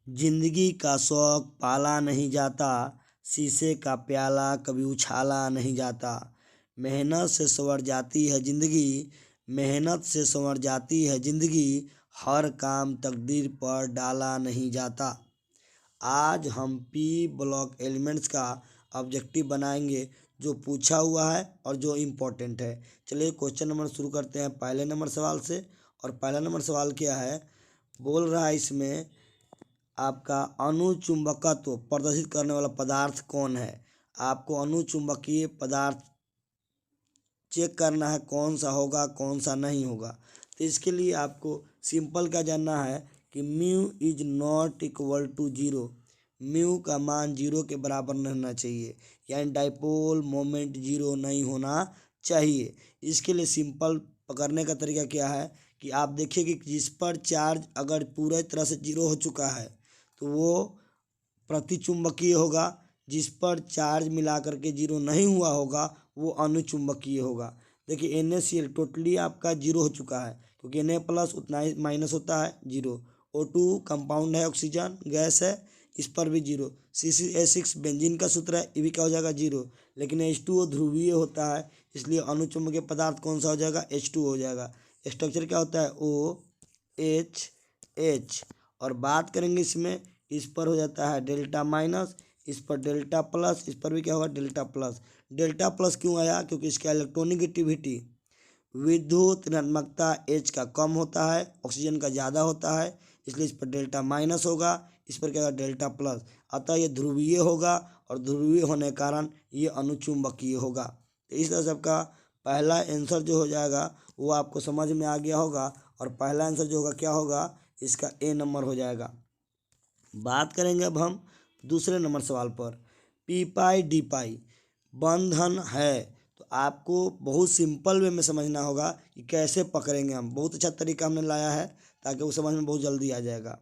जिंदगी का शौक पाला नहीं जाता, शीशे का प्याला कभी उछाला नहीं जाता। मेहनत से संवर जाती है जिंदगी, मेहनत से संवर जाती है जिंदगी, हर काम तकदीर पर डाला नहीं जाता। आज हम पी ब्लॉक एलिमेंट्स का ऑब्जेक्टिव बनाएंगे जो पूछा हुआ है और जो इम्पोर्टेंट है। चलिए क्वेश्चन नंबर शुरू करते हैं पहले नंबर सवाल से। और पहला नंबर सवाल क्या है, बोल रहा है इसमें आपका अनुचुंबकत्व प्रदर्शित करने वाला पदार्थ कौन है। आपको अनुचुंबकीय पदार्थ चेक करना है कौन सा होगा कौन सा नहीं होगा। तो इसके लिए आपको सिंपल क्या जानना है कि mu is not equal to zero. Mu का मान जीरो के बराबर नहीं होना चाहिए, यानी डाइपोल मोमेंट जीरो नहीं होना चाहिए। इसके लिए सिंपल पकड़ने का तरीका क्या है कि आप देखिए कि जिस पर चार्ज अगर पूरी तरह से जीरो हो चुका है तो वो प्रतिचुंबकीय होगा, जिस पर चार्ज मिला करके जीरो नहीं हुआ होगा वो अनुचुंबकीय होगा। देखिए NaCl टोटली आपका जीरो हो चुका है क्योंकि Na प्लस उतना ही माइनस होता है जीरो। O2 कंपाउंड है, ऑक्सीजन गैस है, इस पर भी जीरो। CH6 बेंजीन का सूत्र है, ये भी क्या हो जाएगा जीरो। लेकिन H2O ध्रुवीय होता है, इसलिए अनुचुंबकीय पदार्थ कौन सा हो जाएगा, H2 हो जाएगा। स्ट्रक्चर क्या होता है OHH। और बात करेंगे इसमें, इस पर हो जाता है डेल्टा माइनस, इस पर डेल्टा प्लस, इस पर भी क्या होगा डेल्टा प्लस। डेल्टा प्लस क्यों आया, क्योंकि इसका इलेक्ट्रोनिगेटिविटी विद्युत ऋणात्मकता H का कम होता है, ऑक्सीजन का ज़्यादा होता है, इसलिए इस पर डेल्टा माइनस होगा, इस पर क्या होगा डेल्टा प्लस। अतः ये ध्रुवीय होगा और ध्रुवीय होने के कारण ये अनुचुंबकीय होगा। तो इस तरह से आपका पहला आंसर जो हो जाएगा वो आपको समझ में आ गया होगा। और पहला आंसर जो होगा क्या होगा, इसका A नंबर हो जाएगा। बात करेंगे अब हम दूसरे नंबर सवाल पर। पी पाई डी पाई बंधन है, तो आपको बहुत सिंपल वे में समझना होगा कि कैसे पकड़ेंगे हम। बहुत अच्छा तरीका हमने लाया है ताकि वो समझ में बहुत जल्दी आ जाएगा।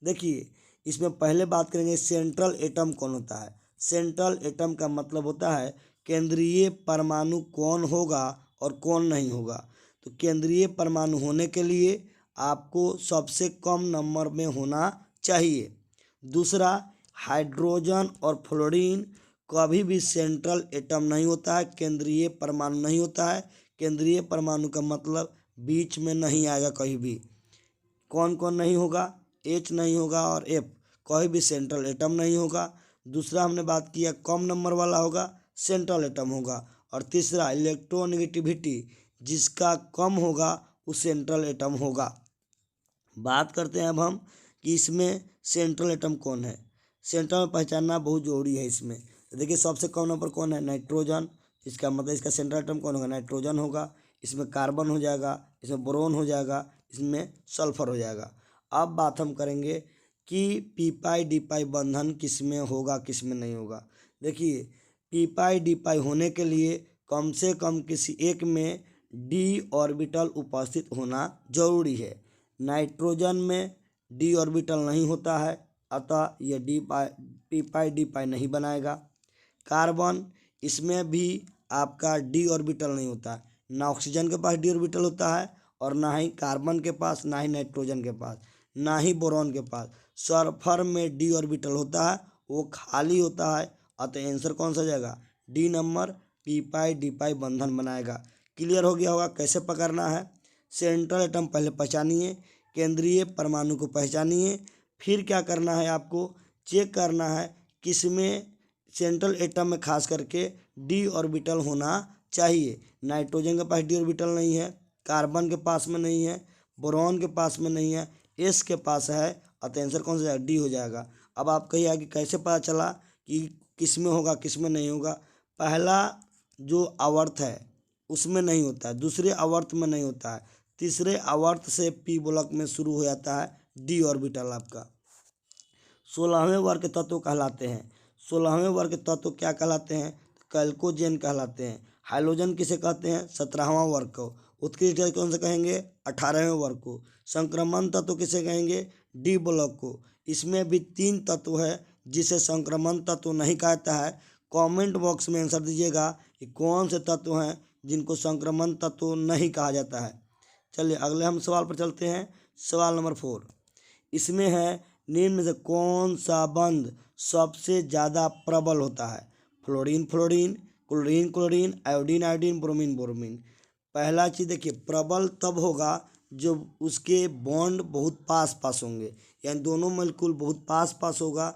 देखिए इसमें पहले बात करेंगे सेंट्रल एटम कौन होता है। सेंट्रल एटम का मतलब होता है केंद्रीय परमाणु कौन होगा और कौन नहीं होगा। तो केंद्रीय परमाणु होने के लिए आपको सबसे कम नंबर में होना चाहिए। दूसरा, हाइड्रोजन और फ्लोरीन कभी भी सेंट्रल एटम नहीं होता है, केंद्रीय परमाणु नहीं होता है। केंद्रीय परमाणु का मतलब बीच में नहीं आएगा कहीं भी। कौन कौन नहीं होगा, H नहीं होगा और F, कोई भी सेंट्रल एटम नहीं होगा। दूसरा हमने बात किया कम नंबर वाला होगा, सेंट्रल एटम होगा। और तीसरा इलेक्ट्रोनेगेटिविटी जिसका कम होगा वो सेंट्रल एटम होगा। बात करते हैं अब हम कि इसमें सेंट्रल एटम कौन है। सेंट्रल में पहचानना बहुत जरूरी है इसमें। तो देखिए सबसे कम नंबर कौन है, नाइट्रोजन। इसका मतलब इसका सेंट्रल एटम कौन होगा, नाइट्रोजन होगा। इसमें कार्बन हो जाएगा, इसमें बोरोन हो जाएगा, इसमें सल्फर हो जाएगा। अब बात हम करेंगे कि पी पाई डी पाई बंधन किस में होगा किस में नहीं होगा। देखिए पी पाई डी पाई होने के लिए कम से कम किसी एक में डी ऑर्बिटल उपस्थित होना जरूरी है। नाइट्रोजन में डी ऑर्बिटल नहीं होता है, अतः यह पी पाई डी पाई नहीं बनाएगा। कार्बन, इसमें भी आपका डी ऑर्बिटल नहीं होता है। ना ऑक्सीजन के पास डी ऑर्बिटल होता है और ना ही कार्बन के पास, ना ही नाइट्रोजन के पास, ना ही बोरॉन के पास। सल्फर में डी ऑर्बिटल होता है, वो खाली होता है। अतः आंसर कौन सा जाएगा, डी नंबर, पी पाई डी पाई बंधन बनाएगा। क्लियर हो गया होगा कैसे पकड़ना है। सेंट्रल एटम पहले पहचानिए, केंद्रीय परमाणु को पहचानिए, फिर क्या करना है आपको चेक करना है किसमें सेंट्रल एटम में खास करके डी ऑर्बिटल होना चाहिए। नाइट्रोजन के पास डी ऑर्बिटल नहीं है, कार्बन के पास में नहीं है, बोरॉन के पास में नहीं है, एस के पास है। अतः आंसर कौन सा जाएगा, डी हो जाएगा। अब आप कहिए कि कैसे पता चला कि किस में होगा किस में नहीं होगा। पहला जो आवर्त है उसमें नहीं होता है, दूसरे आवर्त में नहीं होता है, तीसरे आवर्त से पी ब्लॉक में शुरू हो जाता है डी ऑर्बिटल आपका। 16वें वर्ग के तत्व कहलाते हैं। 16वें वर्ग के तत्व क्या कहलाते हैं, कैल्कोजेन कहलाते हैं। हाइड्रोजन किसे कहते हैं, 17वां वर्ग को। उत्कृष्ट कौन से कहेंगे, 18वें वर्ग को। संक्रमण तत्व किसे कहेंगे, डी ब्लॉक को। इसमें भी 3 तत्व है जिसे संक्रमण तत्व नहीं कहता है। कमेंट बॉक्स में आंसर दीजिएगा कि कौन से तत्व हैं जिनको संक्रमण तत्व नहीं कहा जाता है। चलिए अगले हम सवाल पर चलते हैं। सवाल नंबर 4, इसमें है निम्न में से कौन सा बंध सबसे ज़्यादा प्रबल होता है? Fluorine fluorine, chlorine chlorine, iodine iodine, bromine bromine. पहला चीज़ देखिए, प्रबल तब होगा जब उसके बॉन्ड बहुत पास पास होंगे, यानी दोनों मॉलिक्यूल बहुत पास पास होगा,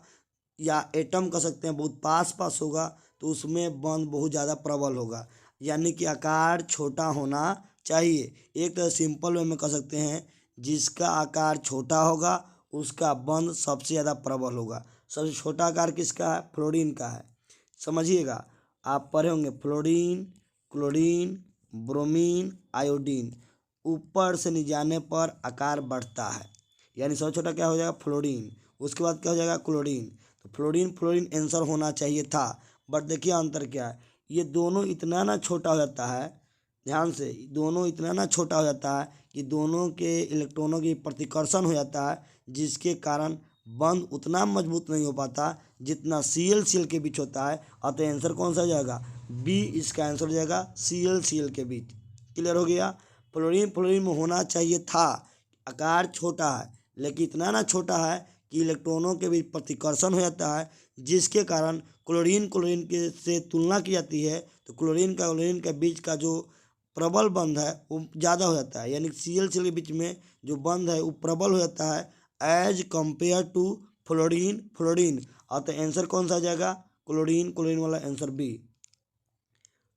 या एटम कह सकते हैं बहुत पास पास होगा, तो उसमें बंध बहुत ज़्यादा प्रबल होगा। यानी कि आकार छोटा होना चाहिए। एक तरह सिंपल वे में कह सकते हैं, जिसका आकार छोटा होगा उसका बंध सबसे ज़्यादा प्रबल होगा। सबसे छोटा आकार किसका है? फ्लोरीन का है। समझिएगा, आप पढ़े होंगे फ्लोरीन, क्लोरीन, ब्रोमीन, आयोडीन, ऊपर से नीचे जाने पर आकार बढ़ता है, यानी सबसे छोटा क्या हो जाएगा? फ्लोरीन। उसके बाद क्या हो जाएगा? क्लोरीन। तो फ्लोरीन फ्लोरीन आंसर होना चाहिए था, बट देखिए अंतर क्या है, ये दोनों इतना ना छोटा हो जाता है, ध्यान से, दोनों इतना ना छोटा हो जाता है कि दोनों के इलेक्ट्रॉनों की प्रतिकर्षण हो जाता है, जिसके कारण बंध उतना मजबूत नहीं हो पाता जितना Cl के बीच होता है। अतः आंसर कौन सा हो जाएगा? बी इसका आंसर हो जाएगा, Cl के बीच। क्लियर हो गया? फ्लोरीन फ्लोरीन में होना चाहिए था, आकार छोटा है, लेकिन इतना ना छोटा है कि इलेक्ट्रॉनों के बीच प्रतिकर्षण हो जाता है, जिसके कारण क्लोरीन क्लोरीन के से तुलना की जाती है तो क्लोरीन के बीच का जो प्रबल बंध है वो ज़्यादा हो जाता है, यानी Cl के बीच में जो बंध है वो प्रबल हो जाता है as compare to fluorine fluorine. अतः आंसर कौन सा हो जाएगा? क्लोरीन क्लोरीन वाला आंसर बी।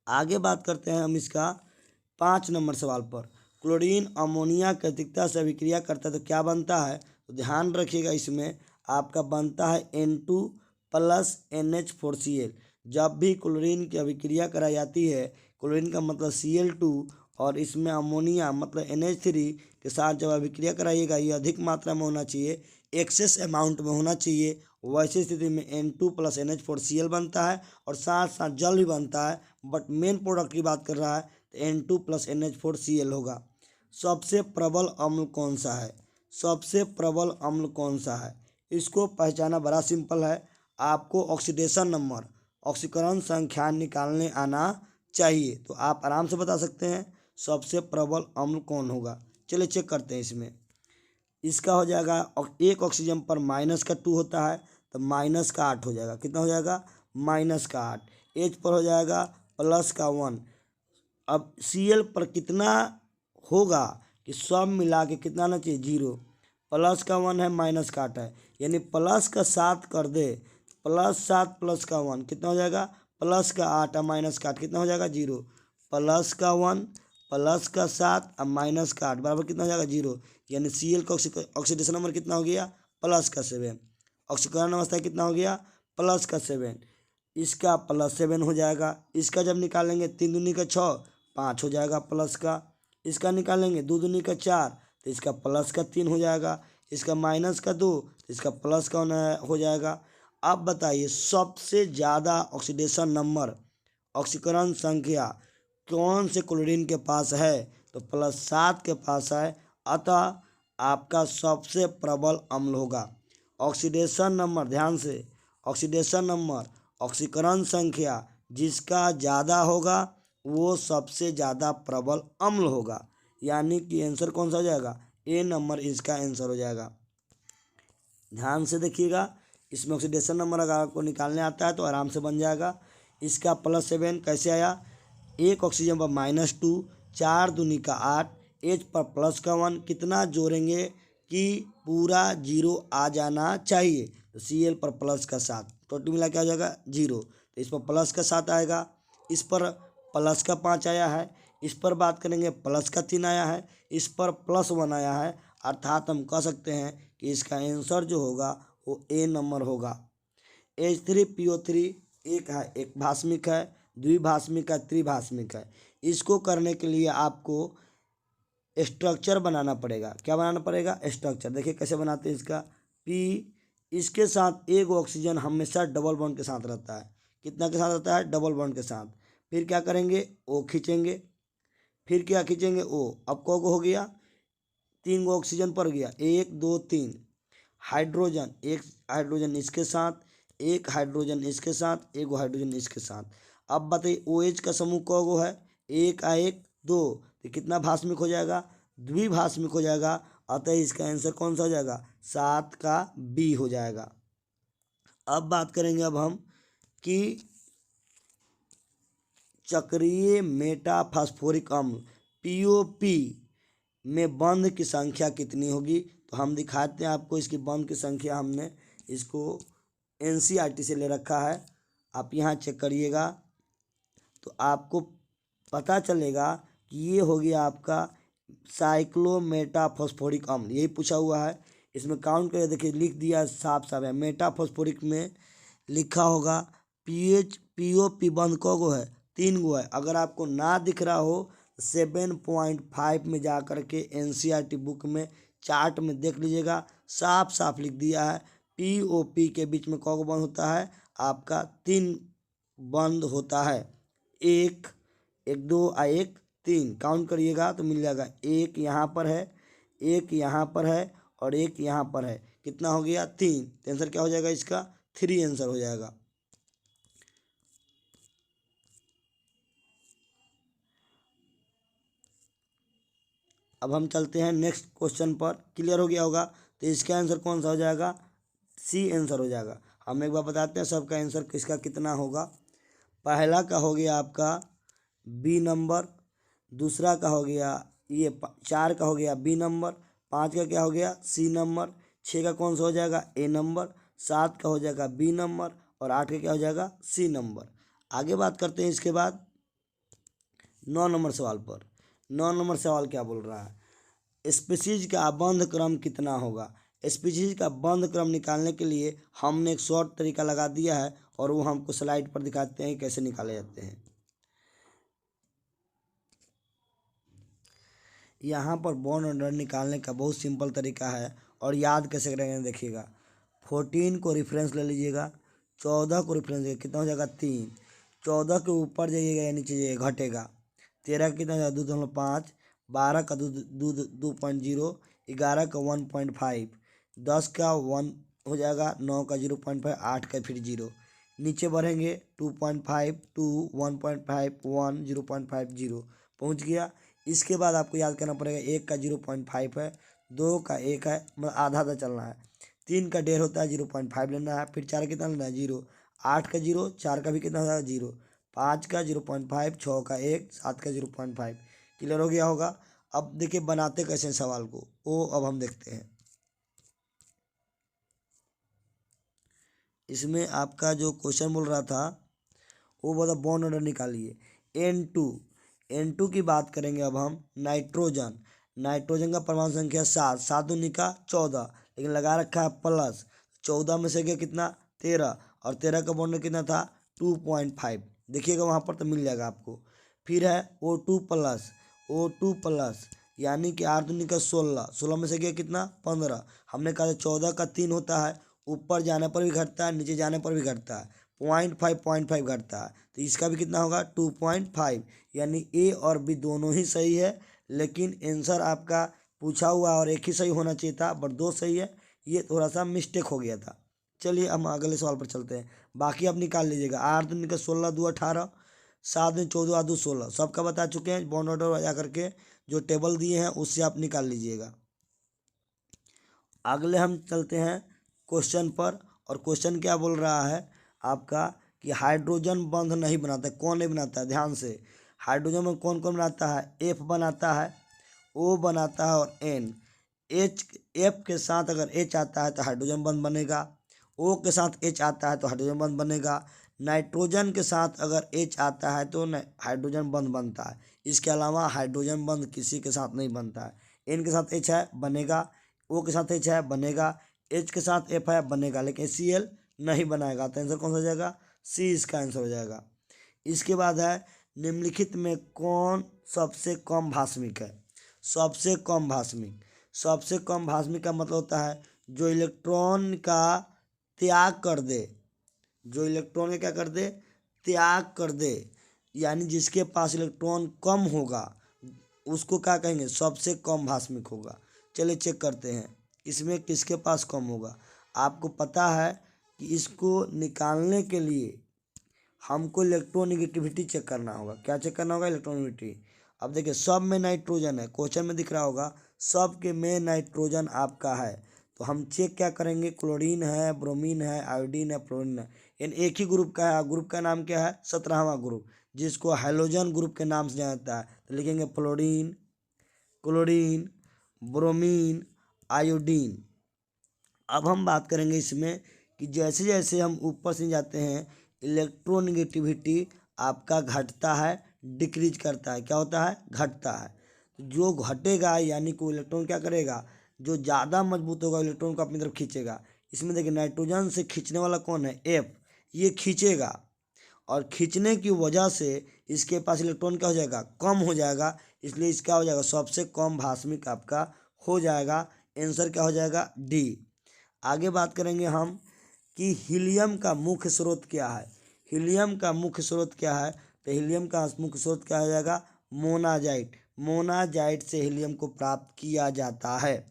आगे बात करते हैं हम इसका 5 नंबर सवाल पर। क्लोरीन अमोनिया की अधिकता से अभिक्रिया करता है तो क्या बनता है? तो ध्यान रखिएगा, इसमें आपका बनता है N2 प्लस NH4Cl। जब भी क्लोरीन की अभिक्रिया कराई जाती है, क्लोरीन का मतलब Cl2, और इसमें अमोनिया मतलब NH3 के साथ जब अभिक्रिया कराइएगा, ये अधिक मात्रा में होना चाहिए, एक्सेस अमाउंट में होना चाहिए। वैसी स्थिति में N2 प्लस NH4Cl बनता है और साथ साथ जल भी बनता है, बट मेन प्रोडक्ट की बात कर रहा है तो N2 प्लस NH4Cl होगा। सबसे प्रबल अम्ल कौन सा है? सबसे प्रबल अम्ल कौन सा है? इसको पहचाना बड़ा सिंपल है, आपको ऑक्सीडेशन नंबर, ऑक्सीकरण संख्या निकालने आना चाहिए, तो आप आराम से बता सकते हैं सबसे प्रबल अम्ल कौन होगा। चलिए चेक करते हैं इसमें। इसका हो जाएगा, एक ऑक्सीजन पर -2 होता है तो -8 हो जाएगा। कितना हो जाएगा? -8। H पर हो जाएगा +1। अब Cl पर कितना होगा कि सब मिला के कितना आना चाहिए? 0। +1 है, -8 है, यानी +7 कर दे, +7 +1 कितना हो जाएगा? +8 और -8 कितना हो जाएगा? 0। +1 +7 और -8 बराबर कितना हो जाएगा? 0। यानी Cl का ऑक्सीडेशन नंबर कितना हो गया? +7। ऑक्सीकरण अवस्था कितना हो गया? +7। इसका +7 हो जाएगा। इसका जब निकालेंगे 3 दूनी का 6, 5 हो जाएगा प्लस का। इसका निकालेंगे 2 दूनी का 4 तो इसका +3 हो जाएगा। इसका -2 तो इसका प्लस का हो जाएगा। अब बताइए सबसे ज़्यादा ऑक्सीडेशन नंबर, ऑक्सीकरण संख्या कौन से क्लोरीन के पास है? तो +7 के पास है, अतः आपका सबसे प्रबल अम्ल होगा। ऑक्सीडेशन नंबर, ध्यान से, ऑक्सीडेशन नंबर, ऑक्सीकरण संख्या जिसका ज़्यादा होगा वो सबसे ज़्यादा प्रबल अम्ल होगा, यानी कि आंसर कौन सा हो जाएगा? ए नंबर इसका आंसर हो जाएगा। ध्यान से देखिएगा, इसमें ऑक्सीडेशन नंबर अगर आपको निकालने आता है तो आराम से बन जाएगा। इसका +7 कैसे आया? एक ऑक्सीजन पर -2, 4 दूनी का 8, H पर +1 कितना जोड़ेंगे कि पूरा 0 आ जाना चाहिए? तो Cl पर +7, टोटल मिला क्या हो जाएगा? 0। तो इस पर +7 आएगा, इस पर +5 आया है, इस पर बात करेंगे +3 आया है, इस पर +1 आया है, अर्थात हम कह सकते हैं कि इसका आंसर जो होगा वो ए नंबर होगा। H3PO3 एक है, एक भास्मिक है, द्विभास्मिक है, त्रिभास्मिक है। इसको करने के लिए आपको स्ट्रक्चर बनाना पड़ेगा। क्या बनाना पड़ेगा? स्ट्रक्चर। देखिए कैसे बनाते हैं इसका। P, इसके साथ एक ऑक्सीजन हमेशा डबल बॉन्ड के साथ रहता है। कितना के साथ रहता है? डबल बॉन्ड के साथ। फिर क्या करेंगे? O खींचेंगे, फिर क्या खींचेंगे? O। अब को हो गया? 3 गो ऑक्सीजन पर गया, 1 2 3। हाइड्रोजन, एक हाइड्रोजन इसके साथ, एक हाइड्रोजन इसके साथ, एक हाइड्रोजन इसके साथ। अब बताइए OH का समूह कौ गो है? 1 1 2, तो कितना भास्मिक हो जाएगा? द्विभास्मिक हो जाएगा, अतः इसका आंसर कौन सा हो जाएगा, 7 का बी हो जाएगा। अब बात करेंगे अब हम कि चक्रीय मेटाफॉस्फोरिक अम्ल पीओपी में बंध की संख्या कितनी होगी। तो हम दिखाते हैं आपको इसकी बंध की संख्या, हमने इसको एनसीईआरटी से ले रखा है, आप यहाँ चेक करिएगा तो आपको पता चलेगा कि ये हो गया आपका साइक्लोमेटाफॉस्फोरिक अम्ल, यही पूछा हुआ है। इसमें काउंट करके देखिए, लिख दिया साफ साफ है। मेटाफॉस्फोरिक में लिखा होगा पीओपी बंध को है 3 गो है। अगर आपको ना दिख रहा हो 7.5 में जा कर के एनसीईआरटी बुक में चार्ट में देख लीजिएगा, साफ साफ लिख दिया है पीओपी के बीच में कौन बंद होता है, आपका 3 बंद होता है। एक 2 1 3 काउंट करिएगा तो मिल जाएगा। एक यहाँ पर है, एक यहाँ पर है और एक यहाँ पर है। कितना हो गया, 3। तो आंसर क्या हो जाएगा इसका, 3 आंसर हो जाएगा। अब हम चलते हैं नेक्स्ट क्वेश्चन पर। क्लियर हो गया होगा, तो इसका आंसर कौन सा हो जाएगा, सी आंसर हो जाएगा। हम एक बार बताते हैं सबका आंसर किसका कितना होगा। पहला का हो गया आपका बी नंबर, दूसरा का हो गया ये 4 का हो गया बी नंबर, 5 का क्या हो गया सी नंबर, 6 का कौन सा हो जाएगा ए नंबर, 7 का हो जाएगा बी नंबर और 8 का क्या हो जाएगा सी नंबर। आगे बात करते हैं इसके बाद 9 नंबर सवाल पर। 9 नंबर सवाल क्या बोल रहा है, स्पीशीज का बंध क्रम कितना होगा। स्पीशीज का बंध क्रम निकालने के लिए हमने एक शॉर्ट तरीका लगा दिया है और वो हमको स्लाइड पर दिखाते हैं कैसे निकाले जाते हैं। यहाँ पर बॉन्ड ऑर्डर निकालने का बहुत सिंपल तरीका है और याद कैसे करेंगे देखिएगा। 14 को रेफरेंस ले लीजिएगा, 14 को रेफरेंस कितना हो जाएगा 3, 14 के ऊपर जाइएगा या नीचे जाइएगा घटेगा, 13 का कितना हो जाएगा 2.5, 12 का 2.0, 11 का 1.5, 10 का 1 हो जाएगा, 9 का 0.5, 8 का फिर 0, नीचे बढ़ेंगे 2.5 2 1.5 1 0.5 0 पहुँच गया। इसके बाद आपको याद करना पड़ेगा 1 का 0.5 है, 2 का 1 है, मतलब आधा आधा चलना है, 3 का 1.5 होता है 0.5 लेना है, फिर 4 कितना लेना है 0, 8 का 0, 4 का भी कितना होता है 0, 5 का 0.5, 6 का 1, 7 का 0.5। क्लियर हो गया होगा। अब देखिए बनाते कैसे सवाल को, वो अब हम देखते हैं। इसमें आपका जो क्वेश्चन बोल रहा था वो बोला बॉन्ड ऑर्डर निकालिए। N2 की बात करेंगे अब हम। नाइट्रोजन का परमाणु संख्या 7, 7 दूनी का 14, लेकिन लगा रखा है प्लस, 14 में से गया कितना 13 और 13 का बॉन्ड कितना था 2.5, देखिएगा वहाँ पर तो मिल जाएगा आपको। फिर है O2 प्लस यानी कि 8 दूनी का 16, 16 में से गया कितना 15, हमने कहा 14 का 3 होता है, ऊपर जाने पर भी घटता है नीचे जाने पर भी घटता है, 0.5 घटता है, तो इसका भी कितना होगा 2.5, यानी ए और बी दोनों ही सही है। लेकिन आंसर आपका पूछा हुआ और एक ही सही होना चाहिए था, बट 2 सही है, ये थोड़ा सा मिस्टेक हो गया था। चलिए हम अगले सवाल पर चलते हैं, बाकी आप निकाल लीजिएगा। 8 दूनी का 16, 2 18, 7 दूनी 14, 2 16, सबका बता चुके हैं। बॉन्ड ऑर्डर जा करके जो टेबल दिए हैं उससे आप निकाल लीजिएगा। अगले हम चलते हैं क्वेश्चन पर, और क्वेश्चन क्या बोल रहा है आपका कि हाइड्रोजन बंध नहीं बनाता। कौन नहीं बनाता है, ध्यान से। हाइड्रोजन में कौन कौन बनाता है, एफ बनाता है, ओ बनाता है और एन। एफ के साथ अगर एच आता है तो हाइड्रोजन बंध बनेगा, ओ के साथ एच आता है तो हाइड्रोजन बंध बनेगा, नाइट्रोजन के साथ अगर एच आता है तो हाइड्रोजन बंध बनता है। इसके अलावा हाइड्रोजन बंध किसी के साथ नहीं बनता है। एन के साथ एच है बनेगा, ओ के साथ एच है बनेगा, एच के साथ एफ है बनेगा, लेकिन Cl नहीं बनाएगा। तो आंसर कौन सा हो जाएगा, सी इसका आंसर हो जाएगा। इसके बाद है निम्नलिखित में कौन सबसे कम भास्मिक है। सबसे कम भास्मिक का मतलब होता है जो इलेक्ट्रॉन का त्याग कर दे, जो इलेक्ट्रॉन का क्या कर दे, त्याग कर दे, यानी जिसके पास इलेक्ट्रॉन कम होगा उसको क्या कहेंगे, सबसे कम भास्मिक होगा। चलिए चेक करते हैं इसमें किसके पास कम होगा। आपको पता है कि इसको निकालने के लिए हमको इलेक्ट्रोनेगेटिविटी चेक करना होगा। क्या चेक करना होगा, इलेक्ट्रोनेगेटिविटी। अब देखिए सब में नाइट्रोजन है, क्वेश्चन में दिख रहा होगा सब के में नाइट्रोजन आपका है। तो हम चेक क्या करेंगे, क्लोरीन है, ब्रोमीन है, आयोडीन है, फ्लोरीन है, इन एक ही ग्रुप का है। ग्रुप का नाम क्या है, 17वां ग्रुप, जिसको हैलोजन ग्रुप के नाम से जाना जाता है। तो लिखेंगे फ्लोरीन, क्लोरीन, ब्रोमीन, आयोडीन। अब हम बात करेंगे इसमें कि जैसे जैसे हम ऊपर से जाते हैं इलेक्ट्रोनेगेटिविटी आपका घटता है, डिक्रीज करता है। क्या होता है, घटता है। तो जो घटेगा यानी कि इलेक्ट्रॉन क्या करेगा, जो ज़्यादा मजबूत होगा इलेक्ट्रॉन को अपनी तरफ खींचेगा। इसमें देखिए नाइट्रोजन से खींचने वाला कौन है, एफ, ये खींचेगा और खींचने की वजह से इसके पास इलेक्ट्रॉन क्या हो जाएगा, कम हो जाएगा। इसलिए इसका हो जाएगा सबसे कम भास्मिक आपका हो जाएगा। आंसर क्या हो जाएगा, डी। आगे बात करेंगे हम कि हीलियम का मुख्य स्रोत क्या है। हीलियम का मुख्य स्रोत क्या है, तो हीलियम का मुख्य स्रोत क्या हो जाएगा, मोनाजाइट। मोनाजाइट से हीलियम को प्राप्त किया जाता है।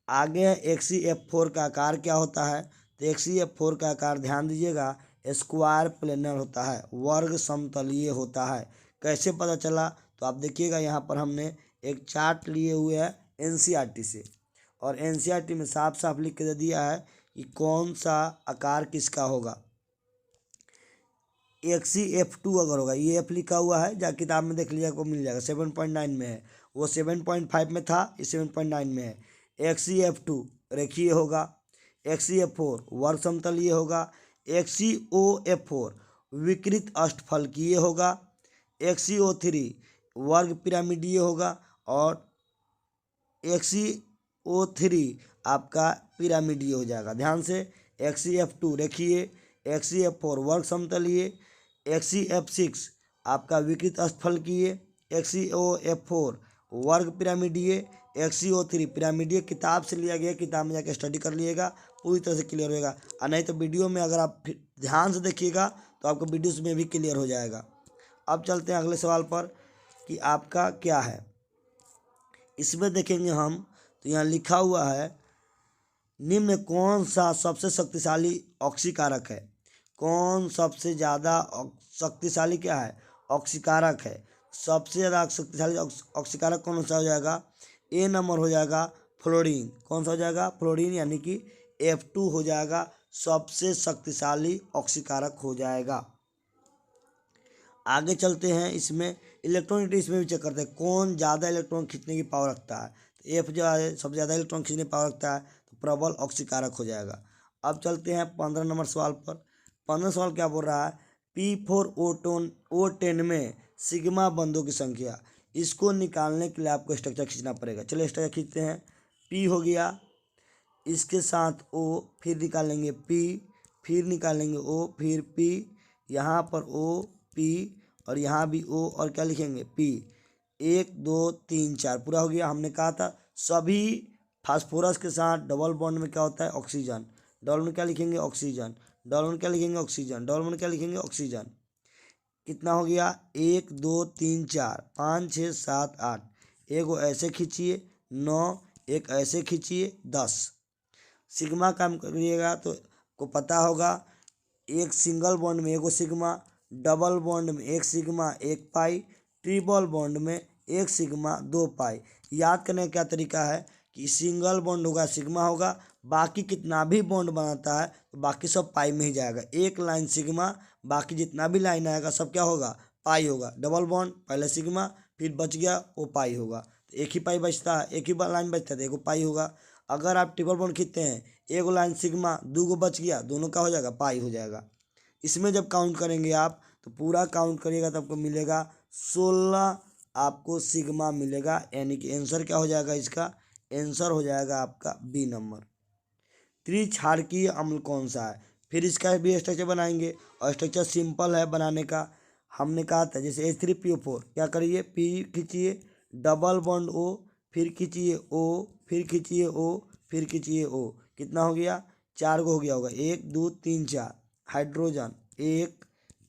आगे XeF4 का आकार क्या होता है, तो XeF4 का आकार ध्यान दीजिएगा स्क्वायर प्लेनर होता है, वर्ग समतलीय होता है। कैसे पता चला, तो आप देखिएगा यहाँ पर हमने एक चार्ट लिए हुए है NCERT से, और NCERT में साफ साफ लिख के दे दिया है कि कौन सा आकार किसका होगा। XeF2 अगर होगा, ये F लिखा हुआ है, जा किताब में देख लीजिएगा, को मिल जाएगा 7.9 में है, वो 7.5 में था, ये 7.9 में है। XeF2 रेखीय होगा, XeF4 वर्ग समतलीय होगा, XeOF4 विकृत अष्टफलकीय होगा, XeO3 वर्ग पिरामिडीय होगा, और XeO3 आपका पिरामिडीय हो जाएगा। ध्यान से, XeF2 रेखीय, XeF4 वर्ग समतलीय, XeF6 आपका विकृत अष्टफलकीय, XeOF4 वर्ग पिरामिडीय, XeO3 पिरामिडीय। किताब से लिया गया, किताब में जाकर स्टडी कर लीजिएगा, पूरी तरह से क्लियर होएगा। और नहीं तो वीडियो में अगर आप ध्यान से देखिएगा तो आपको वीडियो में भी क्लियर हो जाएगा। अब चलते हैं अगले सवाल पर कि आपका क्या है। इसमें देखेंगे हम, तो यहाँ लिखा हुआ है निम्न में कौन सा सबसे शक्तिशाली ऑक्सीकारक है। कौन सबसे ज़्यादा शक्तिशाली क्या है, ऑक्सीकारक है। सबसे ज़्यादा शक्तिशाली ऑक्सीकारक कौन सा हो जाएगा, ए नंबर हो जाएगा फ्लोरीन। कौन सा हो जाएगा, फ्लोरीन, यानी कि F2 हो जाएगा, सबसे शक्तिशाली ऑक्सीकारक हो जाएगा। आगे चलते हैं, इसमें इलेक्ट्रॉनिटी इसमें भी चेक करते हैं कौन ज़्यादा इलेक्ट्रॉन खींचने की पावर रखता है। तो F जो है सबसे ज़्यादा इलेक्ट्रॉन खींचने की पावर रखता है, तो प्रबल ऑक्सीकारक हो जाएगा। अब चलते हैं 15 नंबर सवाल पर। 15 सवाल क्या बोल रहा है, P4O10 में सिग्मा बंधों की संख्या, इसको निकालने के लिए आपको स्ट्रक्चर खींचना पड़ेगा। चलिए स्ट्रक्चर खींचते हैं। P हो गया, इसके साथ O, फिर निकालेंगे P, फिर निकालेंगे O, फिर P, यहाँ पर O, P, और यहाँ भी O, और क्या लिखेंगे P। 1 2 3 4 पूरा हो गया। हमने कहा था सभी फास्फोरस के साथ डबल बॉन्ड में क्या होता है, ऑक्सीजन। डबल में क्या लिखेंगे, ऑक्सीजन। डबल में क्या लिखेंगे, ऑक्सीजन। डबल में क्या लिखेंगे, ऑक्सीजन। कितना हो गया, 1 2 3 4 5 6 7 8। एक वो ऐसे खींचिए 9, एक ऐसे खींचिए 10। सिग्मा काम करिएगा तो को पता होगा, एक सिंगल बॉन्ड में एक सिग्मा, डबल बॉन्ड में एक सिग्मा 1 पाई, ट्रिपल बॉन्ड में एक सिग्मा 2 पाई। याद करने का क्या तरीका है कि सिंगल बॉन्ड होगा सिग्मा होगा, बाकी कितना भी बॉन्ड बनाता है तो बाकी सब पाई में ही जाएगा। एक लाइन सिग्मा, बाकी जितना भी लाइन आएगा सब क्या होगा, पाई होगा। डबल बॉन्ड पहले सिग्मा, फिर बच गया वो पाई होगा, तो एक ही पाई बचता है, एक ही लाइन बचता है तो एक पाई होगा। अगर आप ट्रिपल बॉन्ड खींचते हैं, एक लाइन सिग्मा, 2 बच गया, दोनों का हो जाएगा पाई हो जाएगा। इसमें जब काउंट करेंगे आप तो पूरा काउंट करिएगा तो आपको मिलेगा 16 आपको सिग्मा मिलेगा। यानी कि आंसर क्या हो जाएगा, इसका आंसर हो जाएगा आपका बी नंबर। त्रिक्षारकीय अम्ल कौन सा है, फिर इसका भी स्ट्रक्चर बनाएंगे, और स्ट्रक्चर सिंपल है बनाने का। हमने कहा था जैसे H3PO4, क्या करिए, P खींचिए, डबल बॉन्ड O, फिर खींचिए O, फिर खींचिए O, फिर खींचिए O। कितना हो गया, 4 को हो गया होगा, 1 2 3 4 हाइड्रोजन, 1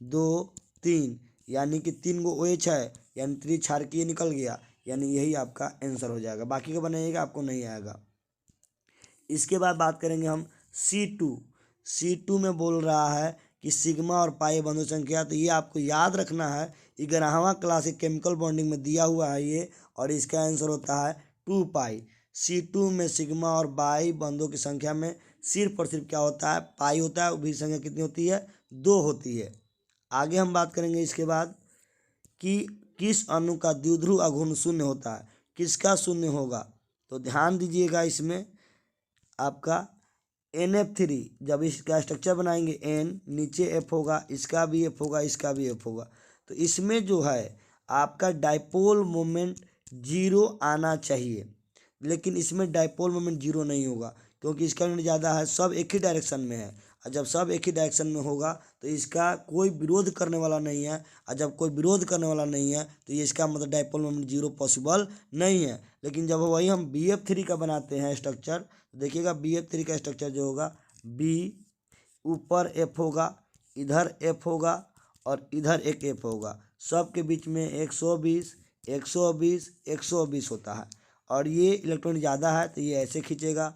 2 3, यानी कि 3 गो OH है, यानी त्रिक्षारकीय निकल गया, यानी यही आपका आंसर हो जाएगा। बाकी का बनाइएगा आपको नहीं आएगा। इसके बाद बात करेंगे हम C2 में बोल रहा है कि सिग्मा और पाई बंधु संख्या। तो ये आपको याद रखना है, 11वां क्लास के केमिकल बॉन्डिंग में दिया हुआ है ये, और इसका आंसर होता है 2 पाई। C2 में सिग्मा और बाई बंदों की संख्या में सिर्फ और सिर्फ क्या होता है, पाई होता है। वो भी संख्या कितनी होती है, 2 होती है। आगे हम बात करेंगे इसके बाद कि किस अणु का द्विध्रुव आघूर्ण शून्य होता है, किसका शून्य होगा। तो ध्यान दीजिएगा, इसमें आपका NF3 जब इसका स्ट्रक्चर बनाएंगे N नीचे F होगा, इसका भी F होगा, इसका भी F होगा। तो इसमें जो है आपका डाइपोल मोमेंट 0 आना चाहिए, लेकिन इसमें डाइपोल मोमेंट 0 नहीं होगा क्योंकि इसका यूनिट ज़्यादा है, सब एक ही डायरेक्शन में है। और जब सब एक ही डायरेक्शन में होगा तो इसका कोई विरोध करने वाला नहीं है, और जब कोई विरोध करने वाला नहीं है तो ये इसका मतलब डाइपोल मोमेंट 0 पॉसिबल नहीं है। लेकिन जब वही हम BF3 का बनाते हैं स्ट्रक्चर, तो देखिएगा BF3 का स्ट्रक्चर जो होगा, B ऊपर F होगा, इधर F होगा और इधर एक F होगा, सब के बीच में 120 120 120 होता है। और ये इलेक्ट्रॉन ज़्यादा है तो ये ऐसे खींचेगा,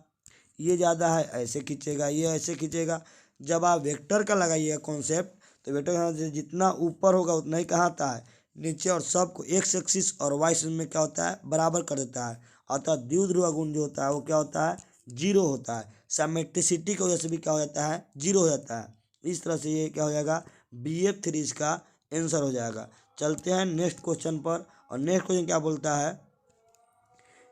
ये ज़्यादा है ऐसे खींचेगा, ये ऐसे खींचेगा। जब आप वेक्टर का लगाइएगा कॉन्सेप्ट, तो वेक्टर का जितना ऊपर होगा उतना ही कहाँ आता है, नीचे। और सबको एक्स एक्सिस और वाई एक्सिस में क्या होता है, बराबर कर देता है। अतः द्विध्रुव आघूर्ण जो होता है वो क्या होता है, 0 होता है। सिमेट्रिसिटी की वजह से भी क्या हो जाता है, 0 हो जाता है। इस तरह से ये क्या हो जाएगा, BF3 इसका आंसर हो जाएगा। चलते हैं नेक्स्ट क्वेश्चन पर। और नेक्स्ट क्वेश्चन क्या बोलता है,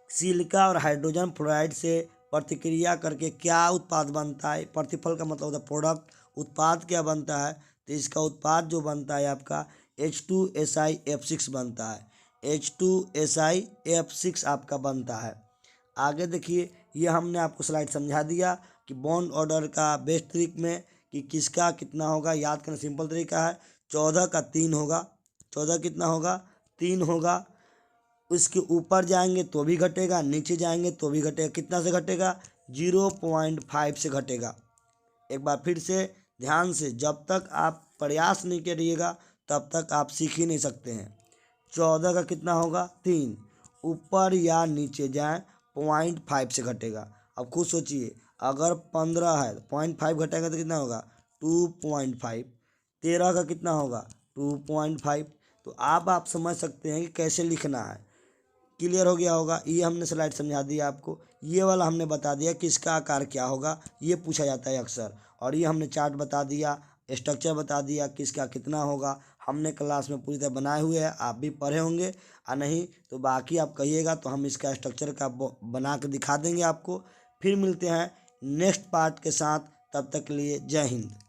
सिलिका और हाइड्रोजन फ्लोराइड से प्रतिक्रिया करके क्या उत्पाद बनता है। प्रतिफल का मतलब होता है प्रोडक्ट, उत्पाद क्या बनता है। तो इसका उत्पाद जो बनता है आपका H2SiF6 बनता है, H2SiF6 आपका बनता है। आगे देखिए, ये हमने आपको स्लाइड समझा दिया कि बॉन्ड ऑर्डर का बेस्ट ट्रिक में कि किसका कितना होगा, याद करना सिंपल तरीका है। 14 का 3 होगा, 14 कितना होगा, 3 होगा। उसके ऊपर जाएंगे तो भी घटेगा, नीचे जाएंगे तो भी घटेगा। कितना से घटेगा, 0.5 से घटेगा। एक बार फिर से ध्यान से, जब तक आप प्रयास नहीं करिएगा तब तक आप सीख ही नहीं सकते हैं। 14 का कितना होगा, 3, ऊपर या नीचे जाए 0.5 से घटेगा। अब खुद सोचिए, अगर 15 है तो 0.5 घटेगा तो कितना होगा, 2.5। 13 का कितना होगा, 2.5। तो आप समझ सकते हैं कि कैसे लिखना है। क्लियर हो गया होगा। ये हमने स्लाइड समझा दिया आपको, ये वाला हमने बता दिया कि इसका आकार क्या होगा, ये पूछा जाता है अक्सर। और ये हमने चार्ट बता दिया, स्ट्रक्चर बता दिया किसका कितना होगा। हमने क्लास में पूरी तरह बनाए हुए हैं, आप भी पढ़े होंगे। और नहीं तो बाकी आप कहिएगा तो हम इसका स्ट्रक्चर का बना के दिखा देंगे आपको। फिर मिलते हैं नेक्स्ट पार्ट के साथ, तब तक के लिए जय हिंद।